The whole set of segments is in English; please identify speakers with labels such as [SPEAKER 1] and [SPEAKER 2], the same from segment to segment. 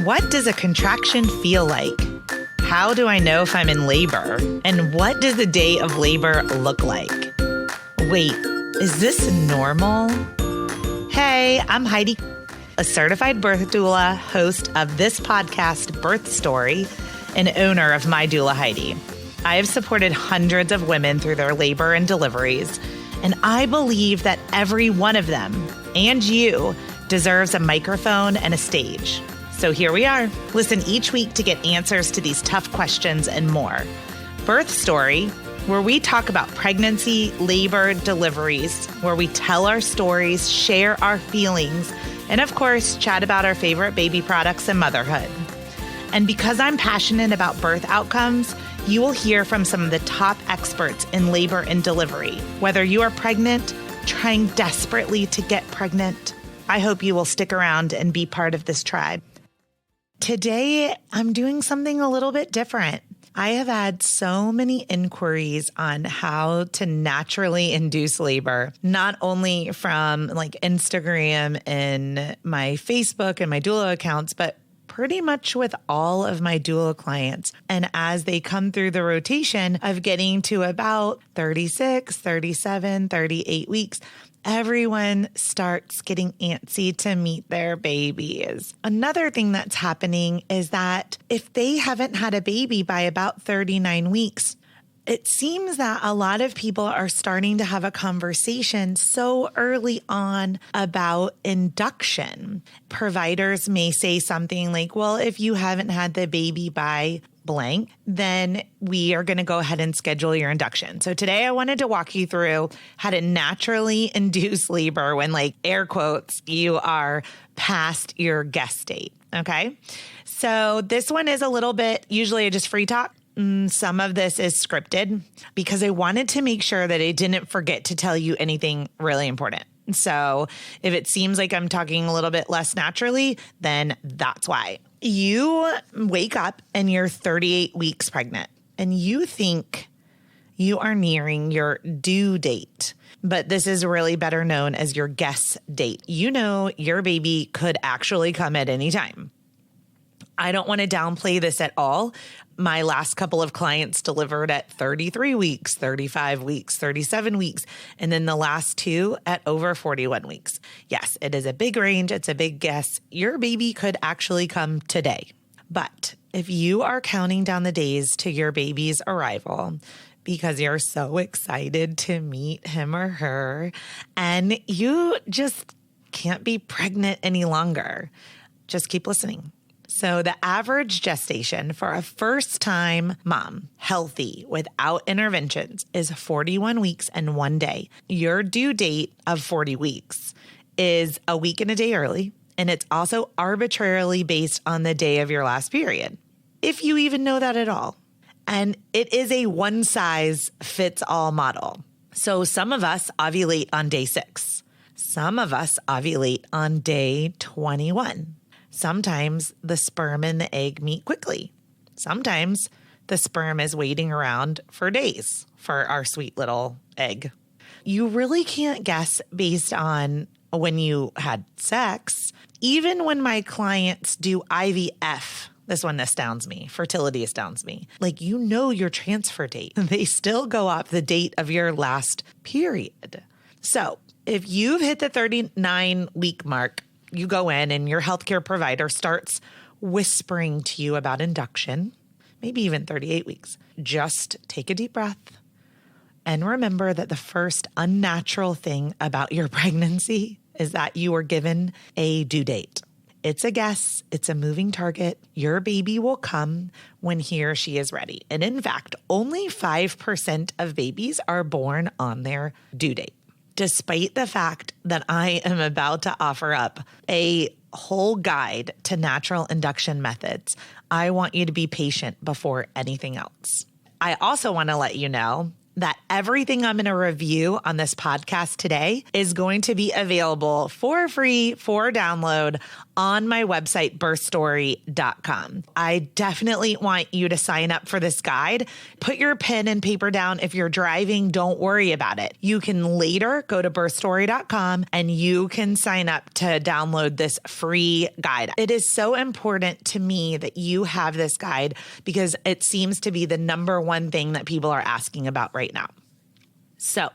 [SPEAKER 1] What does a contraction feel like? How do I know if I'm in labor? And what does the day of labor look like? Wait, is this normal? Hey, I'm Heidi, a certified birth doula, host of this podcast, Birth Story, and owner of MyDoulaHeidi. I have supported hundreds of women through their labor and deliveries, and I believe that every one of them, and you, deserves a microphone and a stage. So here we are. Listen each week to get answers to these tough questions and more. Birth Story, where we talk about pregnancy, labor, deliveries, where we tell our stories, share our feelings, and of course, chat about our favorite baby products and motherhood. And because I'm passionate about birth outcomes, you will hear from some of the top experts in labor and delivery. Whether you are pregnant, trying desperately to get pregnant, I hope you will stick around and be part of this tribe. Today, I'm doing something a little bit different. I have had so many inquiries on how to naturally induce labor, not only from Instagram and my Facebook and my doula accounts, but pretty much with all of my doula clients. And as they come through the rotation of getting to about 36, 37, 38 weeks, everyone starts getting antsy to meet their babies. Another thing that's happening is that if they haven't had a baby by about 39 weeks, it seems that a lot of people are starting to have a conversation so early on about induction. Providers may say something like, well, if you haven't had the baby by blank, then we are going to go ahead and schedule your induction. So today I wanted to walk you through how to naturally induce labor when, air quotes, you are past your guest date. Okay. So this one is a little bit, usually I just free talk. Some of this is scripted because I wanted to make sure that I didn't forget to tell you anything really important. So if it seems like I'm talking a little bit less naturally, then that's why. You wake up and you're 38 weeks pregnant and you think you are nearing your due date, but this is really better known as your guess date. You know your baby could actually come at any time. I don't want to downplay this at all. My last couple of clients delivered at 33 weeks, 35 weeks, 37 weeks, and then the last two at over 41 weeks. Yes, it is a big range. It's a big guess. Your baby could actually come today. But if you are counting down the days to your baby's arrival because you're so excited to meet him or her, and you just can't be pregnant any longer, just keep listening. So the average gestation for a first-time mom, healthy, without interventions, is 41 weeks and 1 day. Your due date of 40 weeks is a week and a day early, and it's also arbitrarily based on the day of your last period, if you even know that at all. And it is a one-size-fits-all model. So some of us ovulate on day 6. Some of us ovulate on day 21. Sometimes the sperm and the egg meet quickly. Sometimes the sperm is waiting around for days for our sweet little egg. You really can't guess based on when you had sex. Even when my clients do IVF, this one astounds me. Fertility astounds me. Your transfer date. They still go off the date of your last period. So if you've hit the 39-week mark, you go in and your healthcare provider starts whispering to you about induction, maybe even 38 weeks. Just take a deep breath and remember that the first unnatural thing about your pregnancy is that you were given a due date. It's a guess. It's a moving target. Your baby will come when he or she is ready. And in fact, only 5% of babies are born on their due date. Despite the fact that I am about to offer up a whole guide to natural induction methods, I want you to be patient before anything else. I also want to let you know that everything I'm going to review on this podcast today is going to be available for free for download on my website, birthstory.com. I definitely want you to sign up for this guide. Put your pen and paper down. If you're driving, don't worry about it. You can later go to birthstory.com and you can sign up to download this free guide. It is so important to me that you have this guide because it seems to be the number one thing that people are asking about right now. So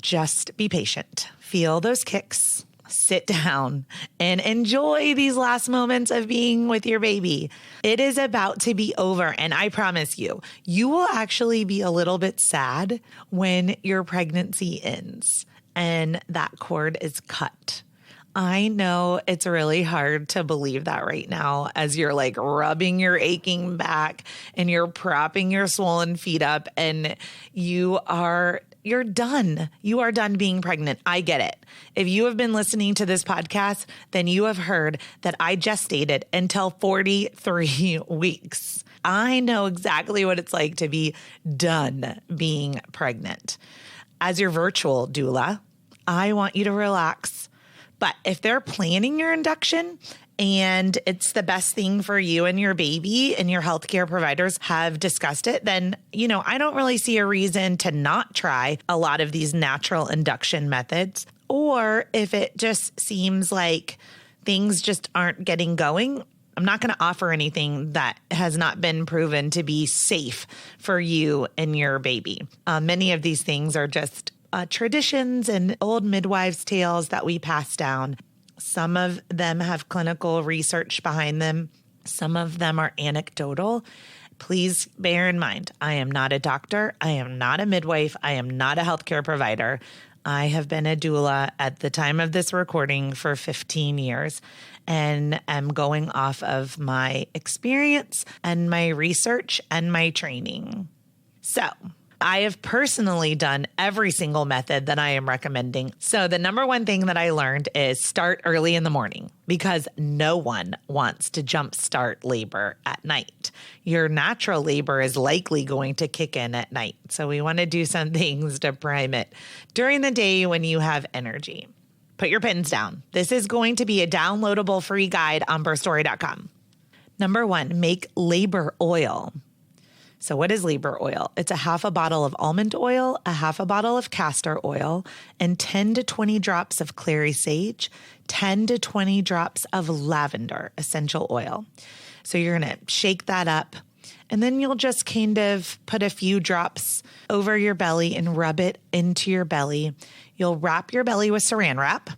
[SPEAKER 1] just be patient. Feel those kicks. Sit down and enjoy these last moments of being with your baby. It is about to be over. And I promise you, you will actually be a little bit sad when your pregnancy ends and that cord is cut. I know it's really hard to believe that right now as you're like rubbing your aching back and you're propping your swollen feet up and you're done. You are done being pregnant. I get it. If you have been listening to this podcast, then you have heard that I gestated until 43 weeks. I know exactly what it's like to be done being pregnant. As your virtual doula, I want you to relax. But if they're planning your induction and it's the best thing for you and your baby and your healthcare providers have discussed it, then, I don't really see a reason to not try a lot of these natural induction methods. Or if it just seems like things just aren't getting going, I'm not going to offer anything that has not been proven to be safe for you and your baby. Many of these things are just traditions and old midwives' tales that we pass down. Some of them have clinical research behind them. Some of them are anecdotal. Please bear in mind, I am not a doctor. I am not a midwife. I am not a healthcare provider. I have been a doula at the time of this recording for 15 years and am going off of my experience and my research and my training. So I have personally done every single method that I am recommending. So the number one thing that I learned is start early in the morning because no one wants to jumpstart labor at night. Your natural labor is likely going to kick in at night. So we want to do some things to prime it during the day when you have energy. Put your pens down. This is going to be a downloadable free guide on birthstory.com. Number one, make labor oil. So what is labor oil? It's a half a bottle of almond oil, a half a bottle of castor oil, and 10 to 20 drops of clary sage, 10 to 20 drops of lavender essential oil. So you're going to shake that up, and then you'll just kind of put a few drops over your belly and rub it into your belly. You'll wrap your belly with saran wrap,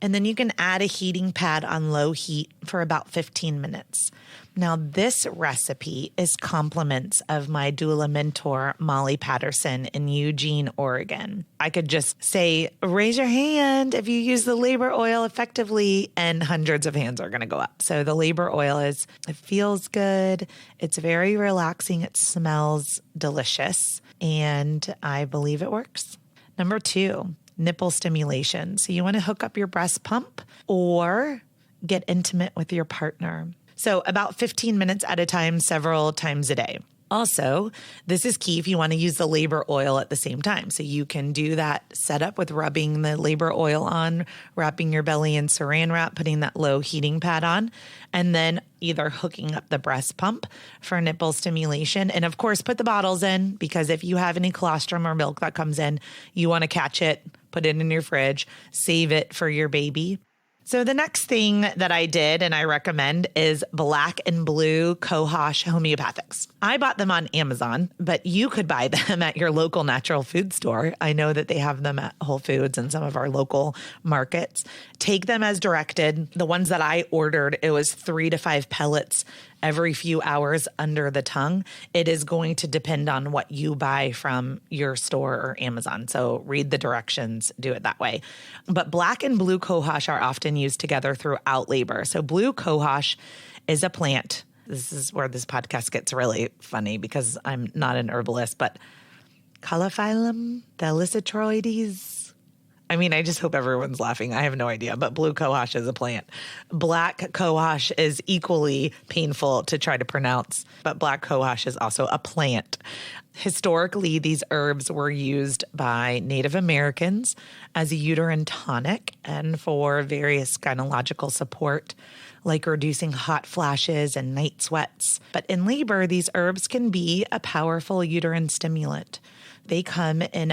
[SPEAKER 1] and then you can add a heating pad on low heat for about 15 minutes. Now, this recipe is compliments of my doula mentor, Molly Patterson in Eugene, Oregon. I could just say, raise your hand if you use the labor oil effectively, and hundreds of hands are going to go up. So the labor oil it feels good. It's very relaxing. It smells delicious. And I believe it works. Number two, nipple stimulation. So you want to hook up your breast pump or get intimate with your partner. So about 15 minutes at a time, several times a day. Also, this is key if you want to use the labor oil at the same time. So you can do that setup with rubbing the labor oil on, wrapping your belly in saran wrap, putting that low heating pad on, and then either hooking up the breast pump for nipple stimulation. And of course, put the bottles in because if you have any colostrum or milk that comes in, you want to catch it, put it in your fridge, save it for your baby. So the next thing that I did and I recommend is black and blue Cohosh homeopathics. I bought them on Amazon, but you could buy them at your local natural food store. I know that they have them at Whole Foods and some of our local markets. Take them as directed. The ones that I ordered, it was 3 to 5 pellets every few hours under the tongue. It is going to depend on what you buy from your store or Amazon. So read the directions, do it that way. But black and blue Cohosh are often used together throughout labor. So blue Cohosh is a plant. This is where this podcast gets really funny because I'm not an herbalist, but Calophyllum thalassotoroides. I mean, I just hope everyone's laughing. I have no idea, but blue cohosh is a plant. Black cohosh is equally painful to try to pronounce, but black cohosh is also a plant. Historically, these herbs were used by Native Americans as a uterine tonic and for various gynecological support, like reducing hot flashes and night sweats. But in labor, these herbs can be a powerful uterine stimulant. They come in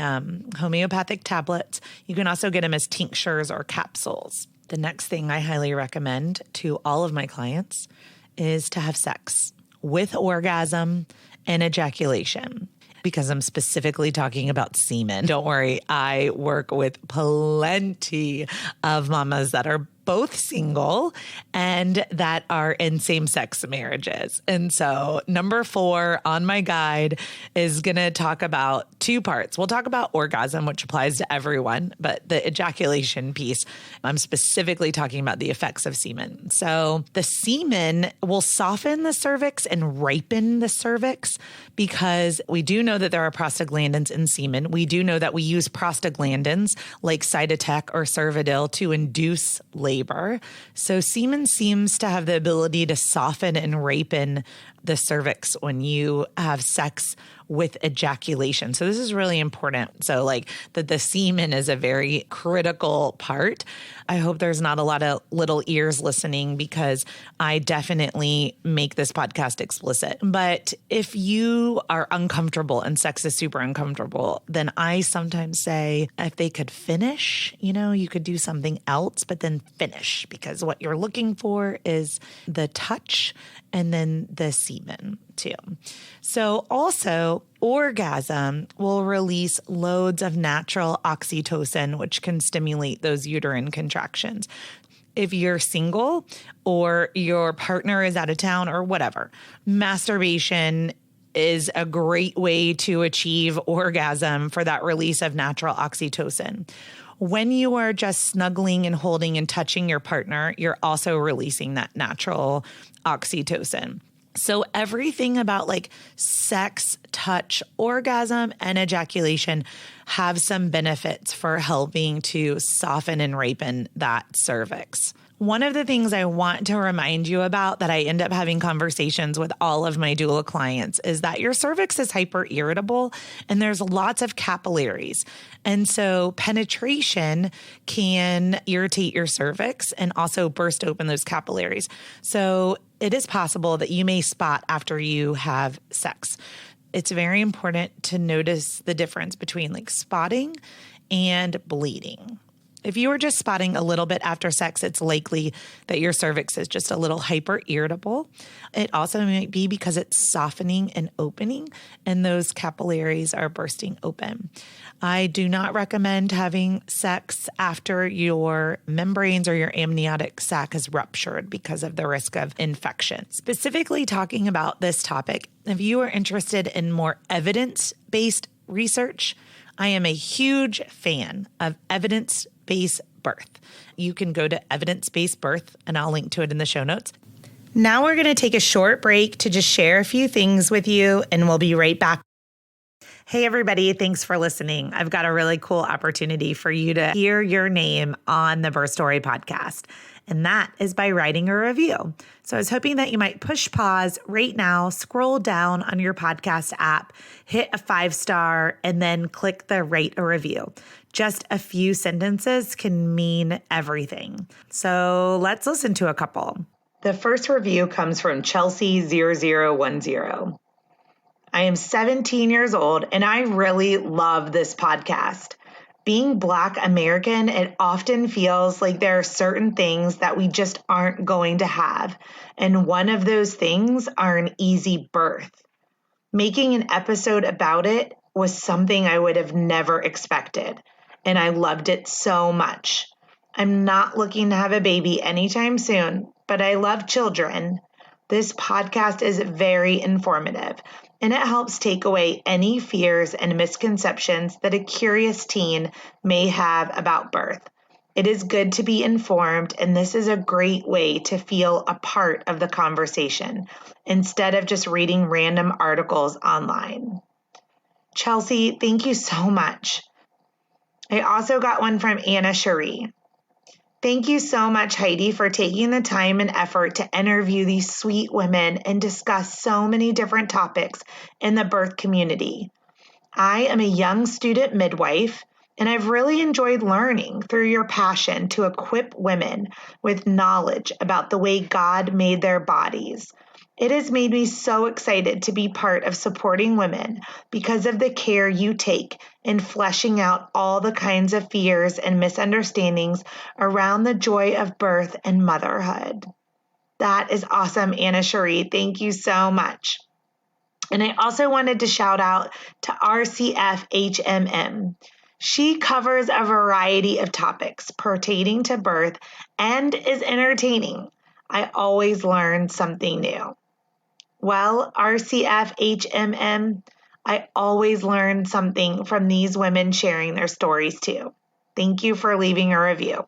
[SPEAKER 1] homeopathic tablets. You can also get them as tinctures or capsules. The next thing I highly recommend to all of my clients is to have sex with orgasm and ejaculation, because I'm specifically talking about semen. Don't worry, I work with plenty of mamas that are both single and that are in same-sex marriages. And so number 4 on my guide is going to talk about 2 parts. We'll talk about orgasm, which applies to everyone, but the ejaculation piece, I'm specifically talking about the effects of semen. So the semen will soften the cervix and ripen the cervix, because we do know that there are prostaglandins in semen. We do know that we use prostaglandins like Cytotec or Cervidil to induce labor. So semen seems to have the ability to soften and ripen the cervix when you have sex with ejaculation. So this is really important. So like the semen is a very critical part. I hope there's not a lot of little ears listening, because I definitely make this podcast explicit. But if you are uncomfortable and sex is super uncomfortable, then I sometimes say if they could finish, you could do something else, but then finish, because what you're looking for is the touch and then the semen too. So also, orgasm will release loads of natural oxytocin, which can stimulate those uterine contractions. If you're single or your partner is out of town or whatever, masturbation is a great way to achieve orgasm for that release of natural oxytocin. When you are just snuggling and holding and touching your partner, you're also releasing that natural oxytocin. So everything about like sex, touch, orgasm, and ejaculation have some benefits for helping to soften and ripen that cervix. One of the things I want to remind you about that I end up having conversations with all of my doula clients is that your cervix is hyper irritable and there's lots of capillaries. And so penetration can irritate your cervix and also burst open those capillaries. So it is possible that you may spot after you have sex. It's very important to notice the difference between like spotting and bleeding. If you are just spotting a little bit after sex, it's likely that your cervix is just a little hyper irritable. It also might be because it's softening and opening and those capillaries are bursting open. I do not recommend having sex after your membranes or your amniotic sac is ruptured because of the risk of infection. Specifically talking about this topic, if you are interested in more evidence-based research, I am a huge fan of evidence-based birth. You can go to evidence-based birth, and I'll link to it in the show notes. Now we're going to take a short break to just share a few things with you, and we'll be right back. Hey, everybody. Thanks for listening. I've got a really cool opportunity for you to hear your name on the Birth Story podcast, and that is by writing a review. So I was hoping that you might push pause right now, scroll down on your podcast app, hit a 5-star, and then click the write a review. Just a few sentences can mean everything. So let's listen to a couple. The first review comes from Chelsea0010. I am 17 years old and I really love this podcast. Being Black American, it often feels like there are certain things that we just aren't going to have. And one of those things are an easy birth. Making an episode about it was something I would have never expected. And I loved it so much. I'm not looking to have a baby anytime soon, but I love children. This podcast is very informative, and it helps take away any fears and misconceptions that a curious teen may have about birth. It is good to be informed, and this is a great way to feel a part of the conversation instead of just reading random articles online. Chelsea, thank you so much. I also got one from Anna Cherie. Thank you so much, Heidi, for taking the time and effort to interview these sweet women and discuss so many different topics in the birth community. I am a young student midwife, and I've really enjoyed learning through your passion to equip women with knowledge about the way God made their bodies. It has made me so excited to be part of supporting women because of the care you take in fleshing out all the kinds of fears and misunderstandings around the joy of birth and motherhood. That is awesome, Anna Cherie. Thank you so much. And I also wanted to shout out to RCF HMM. She covers a variety of topics pertaining to birth and is entertaining. I always learn something new. Well, RCF HMM, I always learn something from these women sharing their stories too. Thank you for leaving a review.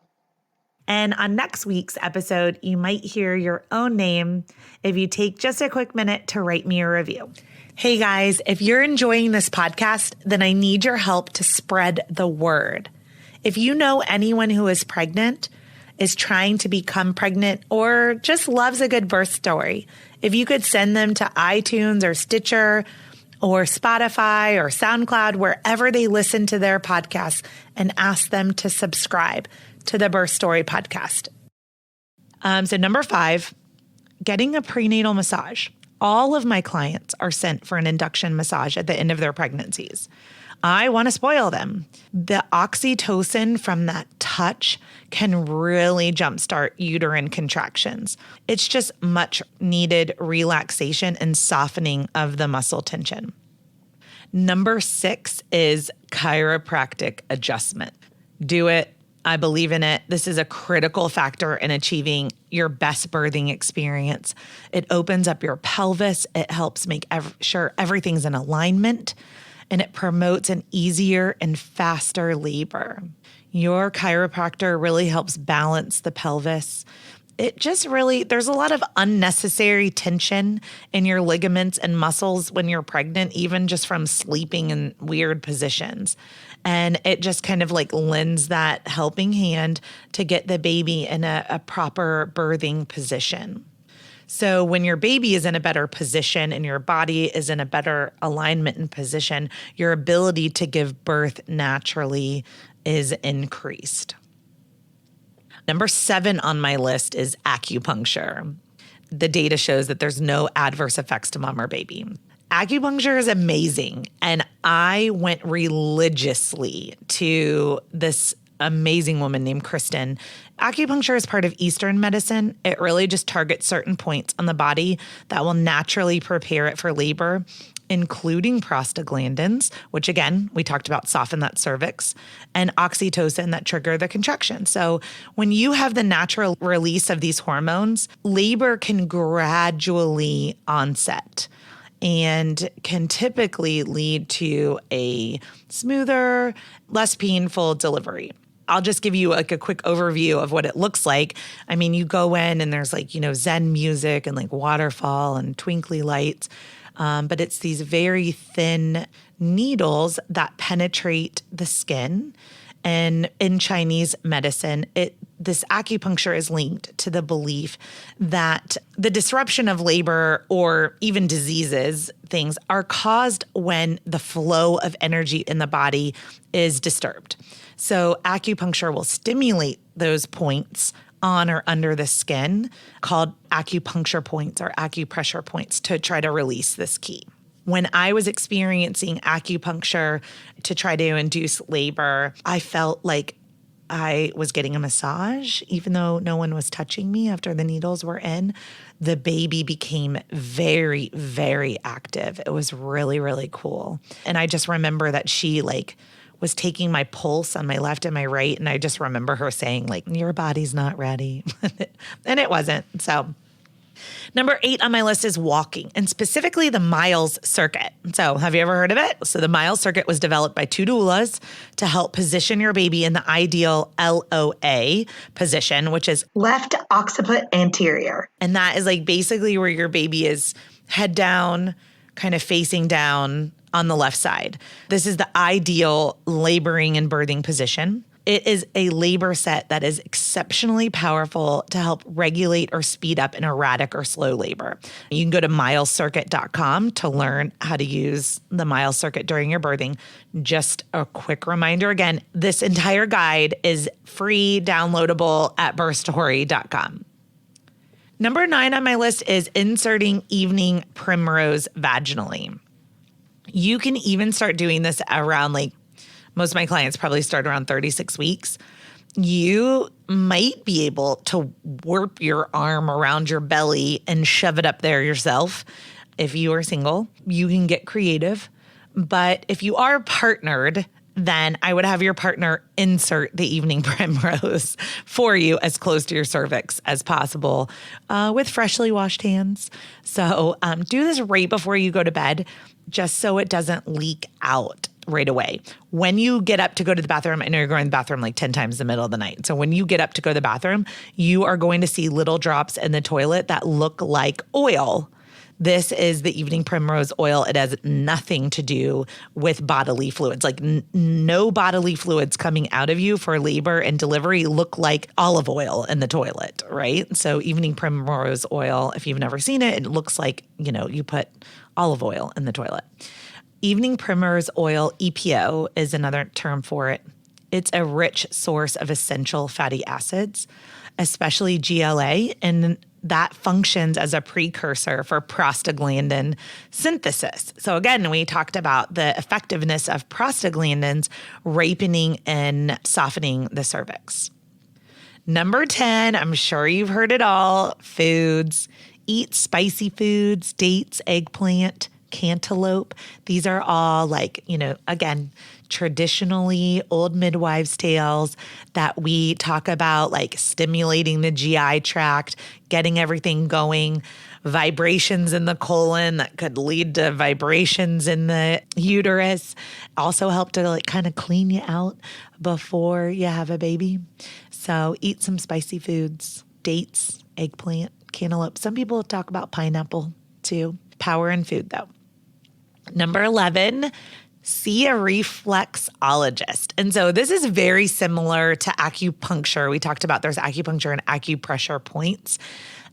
[SPEAKER 1] And on next week's episode, you might hear your own name if you take just a quick minute to write me a review. Hey guys, if you're enjoying this podcast, then I need your help to spread the word. If you know anyone who is pregnant, is trying to become pregnant, or just loves a good birth story, if you could send them to iTunes or Stitcher or Spotify or SoundCloud, wherever they listen to their podcasts, and ask them to subscribe to the Birth Story podcast. So number 5, getting a prenatal massage. All of my clients are sent for an induction massage at the end of their pregnancies. I want to spoil them. The oxytocin from that touch can really jumpstart uterine contractions. It's just much needed relaxation and softening of the muscle tension. Number 6 is chiropractic adjustment. Do it. I believe in it. This is a critical factor in achieving your best birthing experience. It opens up your pelvis. It helps make sure everything's in alignment, and it promotes an easier and faster labor. Your chiropractor really helps balance the pelvis. It just really, there's a lot of unnecessary tension in your ligaments and muscles when you're pregnant, even just from sleeping in weird positions. And it just kind of like lends that helping hand to get the baby in a proper birthing position. So when your baby is in a better position and your body is in a better alignment and position, your ability to give birth naturally is increased. Number 7 on my list is acupuncture. The data shows that there's no adverse effects to mom or baby. Acupuncture is amazing. And I went religiously to this amazing woman named Kristen. Acupuncture is part of Eastern medicine. It really just targets certain points on the body that will naturally prepare it for labor, including prostaglandins, which again, we talked about soften that cervix, and oxytocin that trigger the contraction. So when you have the natural release of these hormones, labor can gradually onset and can typically lead to a smoother, less painful delivery. I'll just give you like a quick overview of what it looks like. I mean, you go in and there's like, Zen music and like waterfall and twinkly lights. But it's these very thin needles that penetrate the skin. And in Chinese medicine, this acupuncture is linked to the belief that the disruption of labor or even diseases, things are caused when the flow of energy in the body is disturbed. So acupuncture will stimulate those points on or under the skin called acupuncture points or acupressure points to try to release this key. When I was experiencing acupuncture to try to induce labor, I felt like I was getting a massage, even though no one was touching me after the needles were in. The baby became very, very active. It was really, really cool. And I just remember that she was taking my pulse on my left and my right. And I just remember her saying your body's not ready. And it wasn't. So number 8 on my list is walking, and specifically the Miles Circuit. So have you ever heard of it? So the Miles Circuit was developed by 2 doulas to help position your baby in the ideal LOA position, which is left occiput anterior. And that is basically where your baby is head down, kind of facing down on the left side. This is the ideal laboring and birthing position. It is a labor set that is exceptionally powerful to help regulate or speed up an erratic or slow labor. You can go to milescircuit.com to learn how to use the Miles Circuit during your birthing. Just a quick reminder again, this entire guide is free, downloadable at birthstory.com. Number 9 on my list is inserting evening Primrose vaginally. You can even start doing this around most of my clients probably start around 36 weeks. You might be able to warp your arm around your belly and shove it up there yourself. If you are single, you can get creative. But if you are partnered, then I would have your partner insert the evening Primrose for you as close to your cervix as possible with freshly washed hands. So do this right before you go to bed, just so it doesn't leak out right away. When you get up to go to the bathroom, I know you're going to the bathroom 10 times in the middle of the night. So when you get up to go to the bathroom, you are going to see little drops in the toilet that look like oil. This is the evening Primrose oil. It has nothing to do with bodily fluids. No bodily fluids coming out of you for labor and delivery look like olive oil in the toilet, right? So evening Primrose oil, if you've never seen it, it looks like, you put olive oil in the toilet. Evening Primrose oil, EPO, is another term for it. It's a rich source of essential fatty acids, especially GLA, and that functions as a precursor for prostaglandin synthesis. So again, we talked about the effectiveness of prostaglandins ripening and softening the cervix. Number 10, I'm sure you've heard it all, foods. Eat spicy foods, dates, eggplant, cantaloupe. These are all again, traditionally old midwives' tales that we talk about, stimulating the GI tract, getting everything going, vibrations in the colon that could lead to vibrations in the uterus, also help to kind of clean you out before you have a baby. So eat some spicy foods, dates, eggplant, cantaloupe. Some people talk about pineapple too. Power in food though. Number 11, see a reflexologist. And so this is very similar to acupuncture. We talked about there's acupuncture and acupressure points.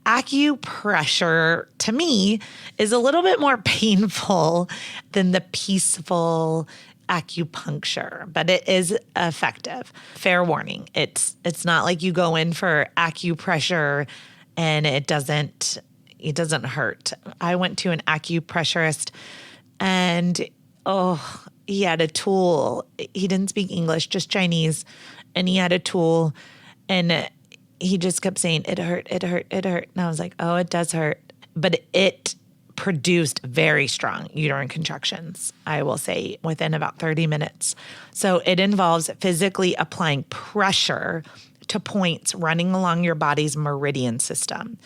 [SPEAKER 1] Acupressure, to me, is a little bit more painful than the peaceful acupuncture, but it is effective. Fair warning. It's not like you go in for acupressure and it doesn't hurt. I went to an acupressurist and he had a tool. He didn't speak English, just Chinese. And he had a tool and he just kept saying, it hurt, it hurt, it hurt. And I was like, oh, it does hurt. But it produced very strong uterine contractions, I will say, within about 30 minutes. So it involves physically applying pressure to points running along your body's meridian system.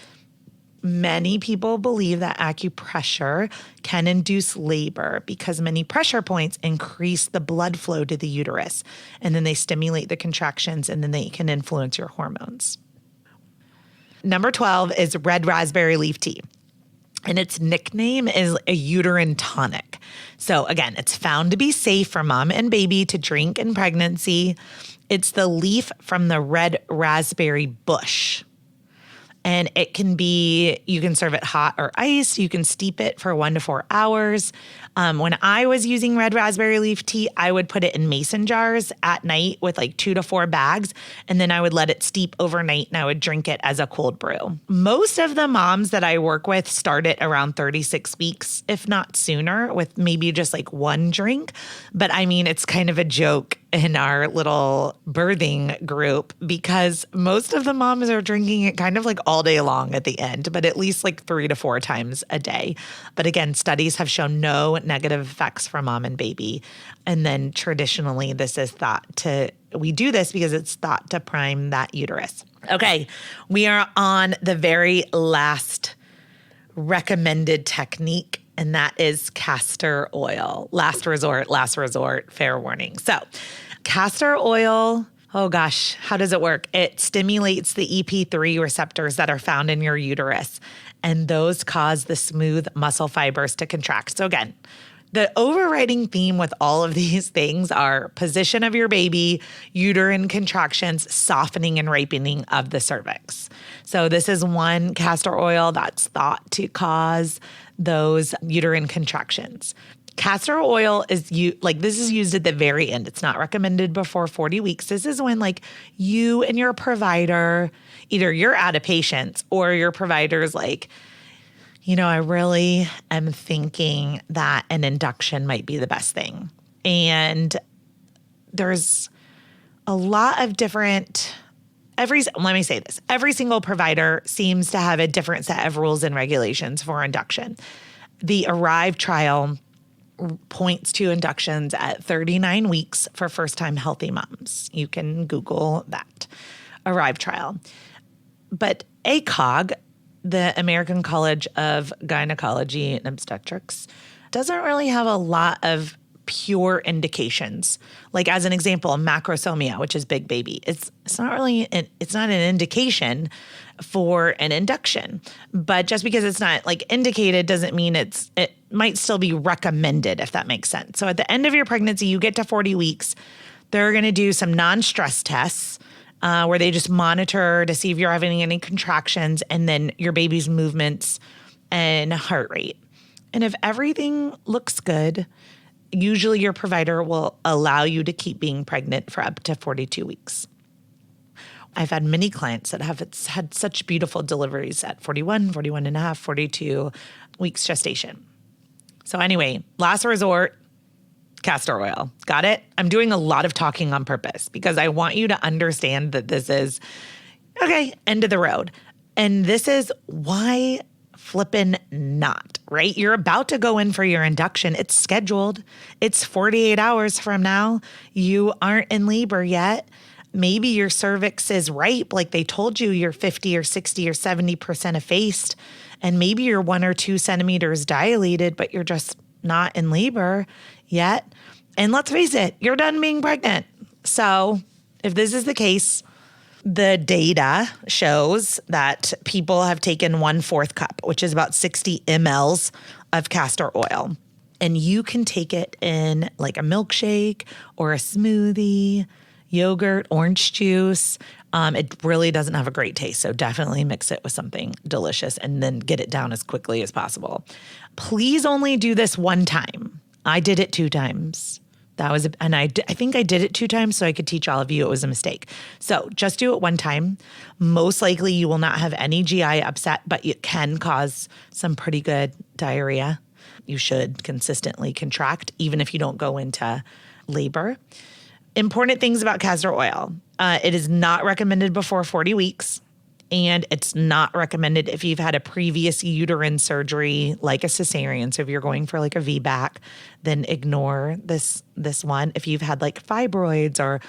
[SPEAKER 1] Many people believe that acupressure can induce labor because many pressure points increase the blood flow to the uterus, and then they stimulate the contractions, and then they can influence your hormones. Number 12 is red raspberry leaf tea, and its nickname is a uterine tonic. So again, it's found to be safe for mom and baby to drink in pregnancy. It's the leaf from the red raspberry bush. And it can be, you can serve it hot or iced. You can steep it for 1 to 4 hours. When I was using red raspberry leaf tea, I would put it in mason jars at night with 2 to 4 bags. And then I would let it steep overnight and I would drink it as a cold brew. Most of the moms that I work with start it around 36 weeks, if not sooner, with maybe just 1 drink. But I mean, it's kind of a joke in our little birthing group because most of the moms are drinking it kind of all day long at the end, but at least 3 to 4 times a day. But again, studies have shown no negative effects for mom and baby. And then traditionally, we do this because it's thought to prime that uterus. Okay, we are on the very last recommended technique, and that is castor oil. Last resort, fair warning. So castor oil, oh gosh, how does it work? It stimulates the EP3 receptors that are found in your uterus, and those cause the smooth muscle fibers to contract. So again, The overriding theme with all of these things are position of your baby, uterine contractions, softening and ripening of the cervix. So this is one castor oil that's thought to cause those uterine contractions. Castor oil is this is used at the very end. It's not recommended before 40 weeks. This is when you and your provider, either you're out of patience or your provider's I really am thinking that an induction might be the best thing. And there's a lot of different, let me say this, every single provider seems to have a different set of rules and regulations for induction. The ARRIVE trial points to inductions at 39 weeks for first-time healthy moms. You can Google that, ARRIVE trial. But ACOG, the American College of Gynecology and Obstetrics, doesn't really have a lot of pure indications. Like as an example, macrosomia, which is big baby, it's not an indication for an induction. But just because it's not indicated doesn't mean it might still be recommended, if that makes sense. So at the end of your pregnancy, you get to 40 weeks, they're going to do some non-stress tests where they just monitor to see if you're having any contractions and then your baby's movements and heart rate. And if everything looks good, usually your provider will allow you to keep being pregnant for up to 42 weeks. I've had many clients that have had such beautiful deliveries at 41, 41 and a half, 42 weeks gestation. So anyway, last resort, castor oil. Got it? I'm doing a lot of talking on purpose because I want you to understand that this is, end of the road. And this is why flippin' not, right? You're about to go in for your induction. It's scheduled. It's 48 hours from now. You aren't in labor yet. Maybe your cervix is ripe, like they told you you're 50 or 60 or 70% effaced. And maybe you're 1 or 2 centimeters dilated, but you're just not in labor yet. And let's face it, you're done being pregnant. So if this is the case, the data shows that people have taken 1/4 cup, which is about 60 mLs of castor oil. And you can take it in like a milkshake or a smoothie, yogurt, orange juice. It really doesn't have a great taste. So definitely mix it with something delicious and then get it down as quickly as possible. Please only do this one time. I did it 2 times. I think I did it 2 times so I could teach all of you it was a mistake. So just do it one time. Most likely you will not have any GI upset, but it can cause some pretty good diarrhea. You should consistently contract even if you don't go into labor. Important things about castor oil. It is not recommended before 40 weeks. And it's not recommended if you've had a previous uterine surgery, like a cesarean. So if you're going for like a VBAC, then ignore this one. If you've had like fibroids or,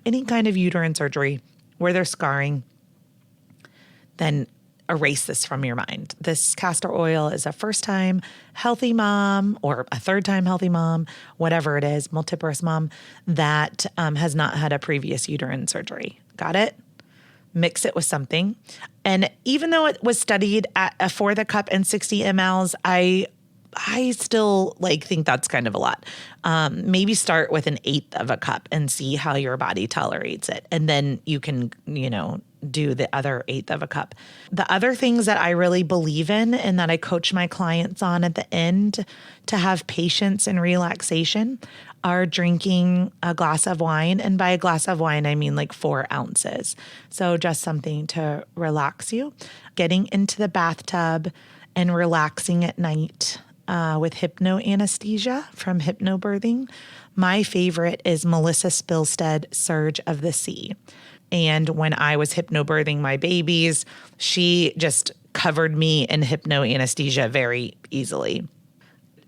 [SPEAKER 1] any kind of uterine surgery where there's scarring, then erase this from your mind. This castor oil is a first-time healthy mom or a third-time healthy mom, whatever it is, multiparous mom that has not had a previous uterine surgery. Got it? Mix it with something. And even though it was studied at 1/4 cup and 60 mLs, I still think that's kind of a lot. Maybe start with 1/8 cup and see how your body tolerates it. And then you can, do the other 1/8 cup. The other things that I really believe in and that I coach my clients on at the end to have patience and relaxation are drinking a glass of wine. And by a glass of wine, I mean 4 ounces. So just something to relax you. Getting into the bathtub and relaxing at night with hypnoanesthesia from Hypnobirthing. My favorite is Melissa Spilstead, Surge of the Sea. And when I was hypnobirthing my babies, she just covered me in hypnoanesthesia very easily.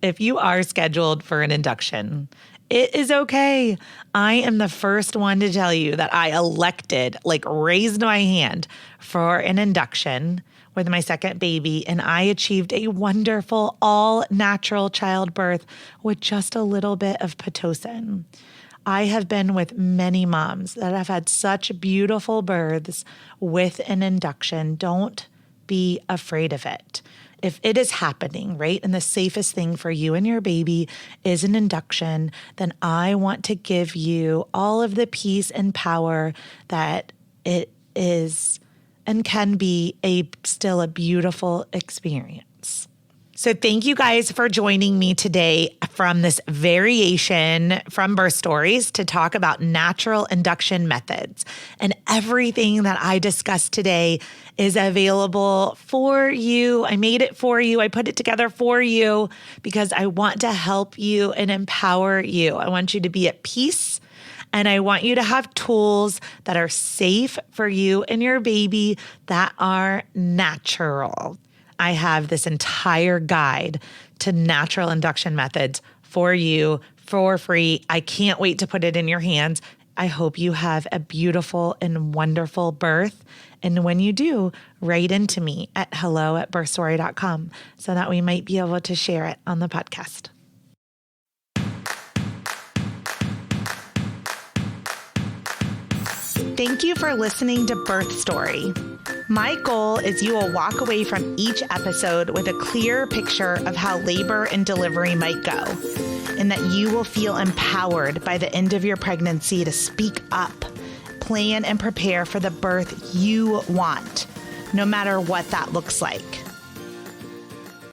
[SPEAKER 1] If you are scheduled for an induction, it is okay. I am the first one to tell you that I elected, raised my hand for an induction with my second baby, and I achieved a wonderful all-natural childbirth with just a little bit of Pitocin. I have been with many moms that have had such beautiful births with an induction. Don't be afraid of it. if it is happening, right, and the safest thing for you and your baby is an induction, then I want to give you all of the peace and power that it is and can be still a beautiful experience. So thank you guys for joining me today from this variation from Birth Stories to talk about natural induction methods. And everything that I discussed today is available for you. I made it for you. I put it together for you because I want to help you and empower you. I want you to be at peace. And I want you to have tools that are safe for you and your baby that are natural. I have this entire guide to natural induction methods for you for free. I can't wait to put it in your hands. I hope you have a beautiful and wonderful birth. And when you do, write into me at hello@birthstory.com so that we might be able to share it on the podcast. Thank you for listening to Birth Story. My goal is you will walk away from each episode with a clear picture of how labor and delivery might go, and that you will feel empowered by the end of your pregnancy to speak up, plan and prepare for the birth you want, no matter what that looks like.